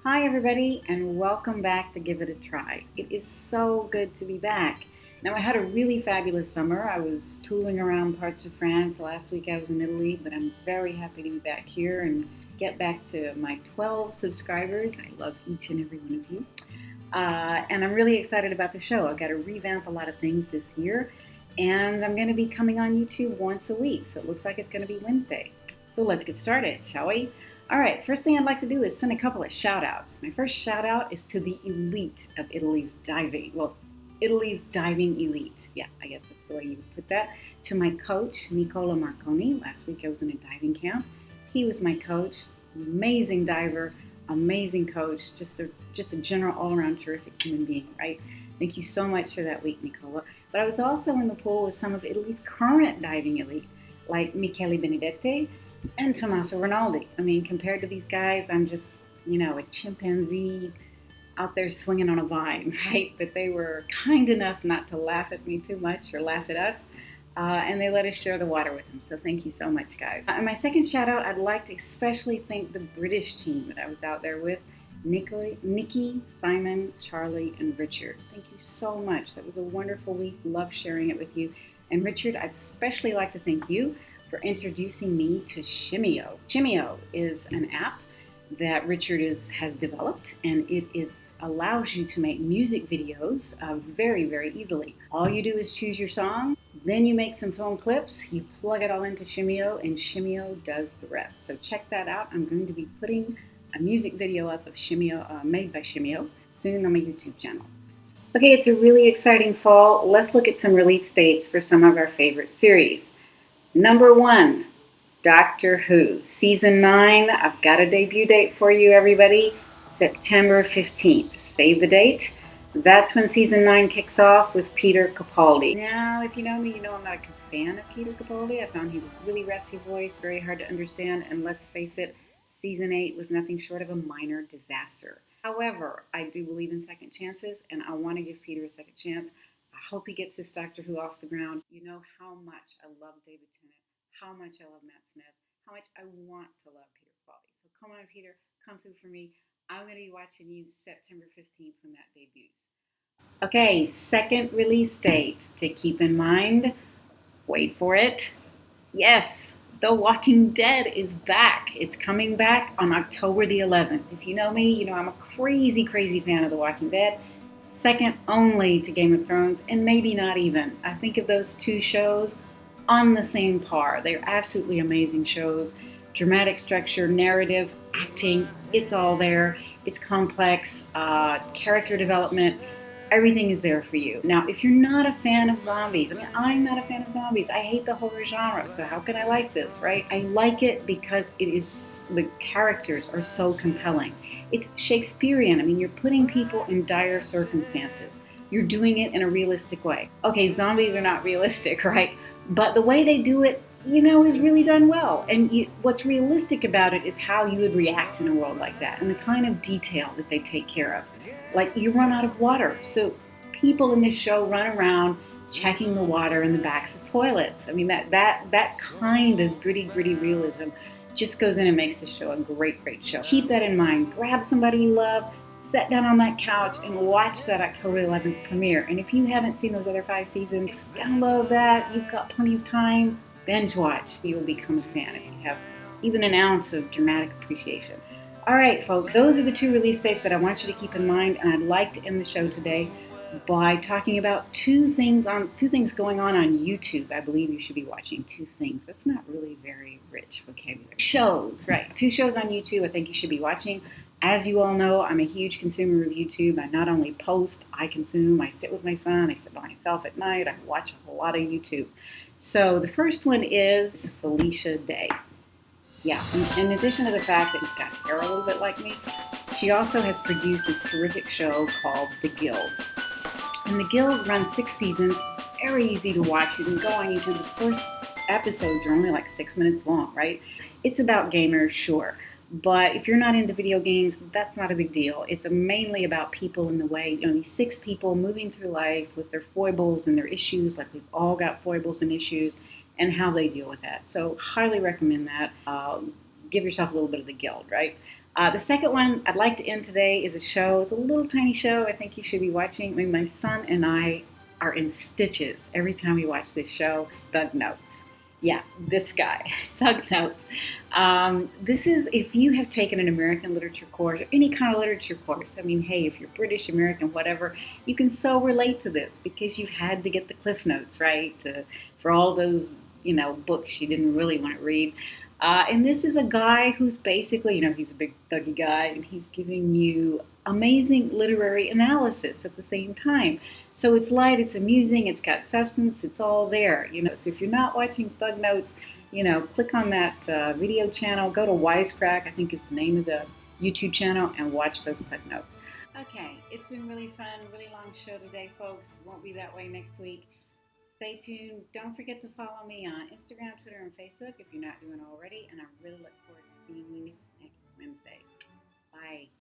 Hi, everybody, and welcome back to Give It a Try. It is so good to be back. Now, I had a really fabulous summer. I was tooling around parts of France. Last week I was in Italy, but I'm very happy to be back here and get back to my 12 subscribers. I love each and every one of you. And I'm really excited about the show. I've got to revamp a lot of things this year, and I'm going to be coming on YouTube once a week. So it looks like it's going to be Wednesday. So let's get started, shall we? All right, first thing I'd like to do is send a couple of shout outs. My first shout out is to the elite of Italy's diving. Well, Italy's diving elite. Yeah, I guess that's the way you would put that. To my coach, Nicola Marconi. Last week I was in a diving camp. He was my coach, amazing diver, amazing coach, just a general all around terrific human being, right? Thank you so much for that week, Nicola. But I was also in the pool with some of Italy's current diving elite, like Michele Benedetti and Tommaso Rinaldi. I mean, compared to these guys, I'm just, a chimpanzee out there swinging on a vine, right? But they were kind enough not to laugh at me too much or laugh at us. And they let us share the water with them. So thank you so much, guys. And my second shout out, I'd like to especially thank the British team that I was out there with. Nikki, Simon, Charlie, and Richard. Thank you so much. That was a wonderful week. Love sharing it with you. And Richard, I'd especially like to thank you for introducing me to Shimeo. Shimeo is an app that Richard has developed, and it allows you to make music videos very, very easily. All you do is choose your song, then you make some film clips, you plug it all into Shimeo, and Shimeo does the rest. So check that out. I'm going to be putting a music video up of Shimeo, made by Shimeo, soon on my YouTube channel. Okay, it's a really exciting fall. Let's look at some release dates for some of our favorite series. Number 1, Doctor Who, Season 9. I've got a debut date for you, everybody. September 15th. Save the date. That's when Season 9 kicks off with Peter Capaldi. Now, if you know me, you know I'm not a fan of Peter Capaldi. I found his really raspy voice very hard to understand, and let's face it, Season 8 was nothing short of a minor disaster. However, I do believe in second chances, and I want to give Peter a second chance. I hope he gets this Doctor Who off the ground. You know how much I love David Tennant, how much I love Matt Smith, how much I want to love Peter Capaldi. So come on, Peter, come through for me. I'm going to be watching you September 15th when that debuts. Okay, second release date to keep in mind. Wait for it. Yes, The Walking Dead is back. It's coming back on October the 11th. If you know me, you know I'm a crazy, crazy fan of The Walking Dead. Second only to Game of Thrones, and maybe not even. I think of those two shows on the same par. They're absolutely amazing shows. Dramatic structure, narrative, acting, it's all there. It's complex, character development, everything is there for you. Now, if you're not a fan of zombies, I mean, I'm not a fan of zombies. I hate the horror genre, so how can I like this, right? I like it because the characters are so compelling. It's Shakespearean. I mean, you're putting people in dire circumstances. You're doing it in a realistic way. Okay, zombies are not realistic, right? But the way they do it, is really done well. And what's realistic about it is how you would react in a world like that and the kind of detail that they take care of. Like, you run out of water, so people in this show run around checking the water in the backs of toilets. I mean, that kind of gritty realism just goes in and makes the show a great show. Keep that in mind. Grab somebody you love, sit down on that couch, and watch that October 11th premiere. And if you haven't seen those other 5 seasons, download that. You've got plenty of time. Binge watch. You will become a fan if you have even an ounce of dramatic appreciation. All right, folks, those are the 2 release dates that I want you to keep in mind, and I'd like to end the show today by talking about two things going on YouTube. I believe you should be watching 2 things. That's not really very rich vocabulary. Shows, right? 2 shows on YouTube I think you should be watching. As you all know, I'm a huge consumer of YouTube. I not only post, I consume. I sit with my son. I sit by myself at night. I watch a lot of YouTube. So the first one is Felicia Day. Yeah, in addition to the fact that he's got hair a little bit like me, she also has produced this terrific show called The Guild. And The Guild runs 6 seasons, very easy to watch. You can go on YouTube. The first episodes are only like 6 minutes long, right? It's about gamers, sure. But if you're not into video games, that's not a big deal. It's mainly about people in the way, these 6 people moving through life with their foibles and their issues, like we've all got foibles and issues, and how they deal with that. So highly recommend that. Give yourself a little bit of The Guild, right? The second one I'd like to end today is a show. It's a little tiny show I think you should be watching. I mean, my son and I are in stitches every time we watch this show. Thug Notes. Yeah, this guy, Thug Notes. This is if you have taken an American literature course or any kind of literature course. I mean, hey, if you're British, American, whatever, you can so relate to this because you've had to get the Cliff Notes, right? For all those, books you didn't really want to read. And this is a guy who's basically, he's a big thuggy guy, and he's giving you amazing literary analysis at the same time. So it's light, it's amusing, it's got substance, it's all there. So if you're not watching Thug Notes, click on that video channel, go to Wisecrack, I think is the name of the YouTube channel, and watch those Thug Notes. Okay, it's been really fun, really long show today, folks. Won't be that way next week. Stay tuned. Don't forget to follow me on Instagram, Twitter, and Facebook if you're not doing already. And I really look forward to seeing you next Wednesday. Bye.